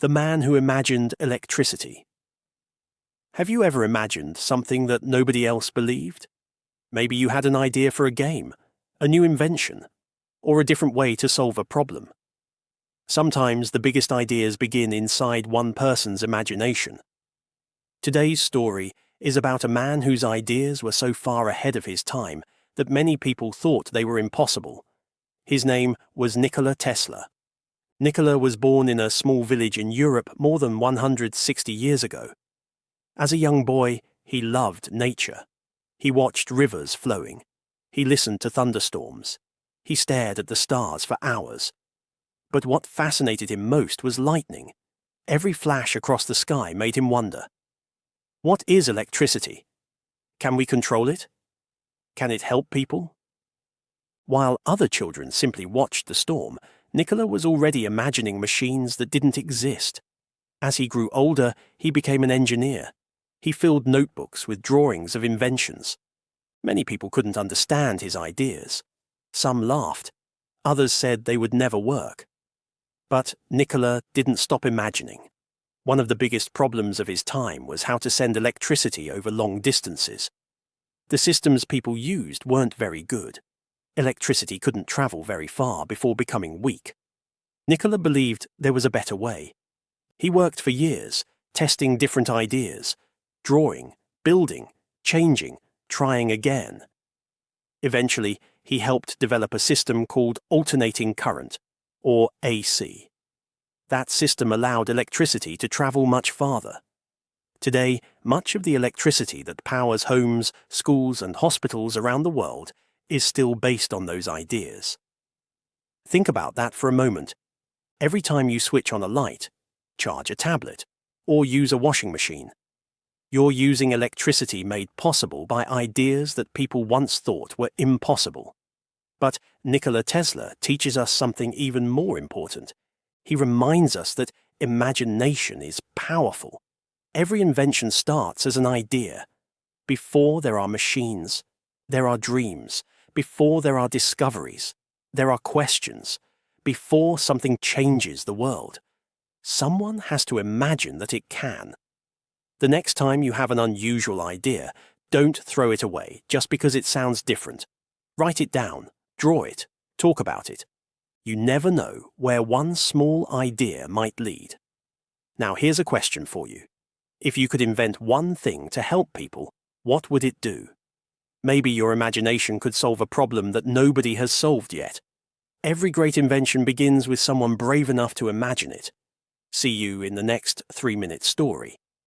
The man who imagined electricity. Have you ever imagined something that nobody else believed? Maybe you had an idea for a game, a new invention, or a different way to solve a problem. Sometimes the biggest ideas begin inside one person's imagination. Today's story is about a man whose ideas were so far ahead of his time that many people thought they were impossible. His name was Nikola Tesla. Nikola was born in a small village in Europe more than 160 years ago. As a young boy, he loved nature. He watched rivers flowing. He listened to thunderstorms. He stared at the stars for hours. But what fascinated him most was lightning. Every flash across the sky made him wonder. What is electricity? Can we control it? Can it help people? While other children simply watched the storm, Nikola was already imagining machines that didn't exist. As he grew older, he became an engineer. He filled notebooks with drawings of inventions. Many people couldn't understand his ideas. Some laughed. Others said they would never work. But Nikola didn't stop imagining. One of the biggest problems of his time was how to send electricity over long distances. The systems people used weren't very good. Electricity couldn't travel very far before becoming weak. Nikola believed there was a better way. He worked for years, testing different ideas, drawing, building, changing, trying again. Eventually, he helped develop a system called alternating current, or AC. That system allowed electricity to travel much farther. Today, much of the electricity that powers homes, schools, and hospitals around the world is still based on those ideas. Think about that for a moment. Every time you switch on a light, charge a tablet, or use a washing machine, you're using electricity made possible by ideas that people once thought were impossible. But Nikola Tesla teaches us something even more important. He reminds us that imagination is powerful. Every invention starts as an idea. Before there are machines, there are dreams. Before there are discoveries, there are questions. Before something changes the world, someone has to imagine that it can. The next time you have an unusual idea, don't throw it away just because it sounds different. Write it down, draw it, talk about it. You never know where one small idea might lead. Now here's a question for you. If you could invent one thing to help people, what would it do? Maybe your imagination could solve a problem that nobody has solved yet. Every great invention begins with someone brave enough to imagine it. See you in the next 3-minute story.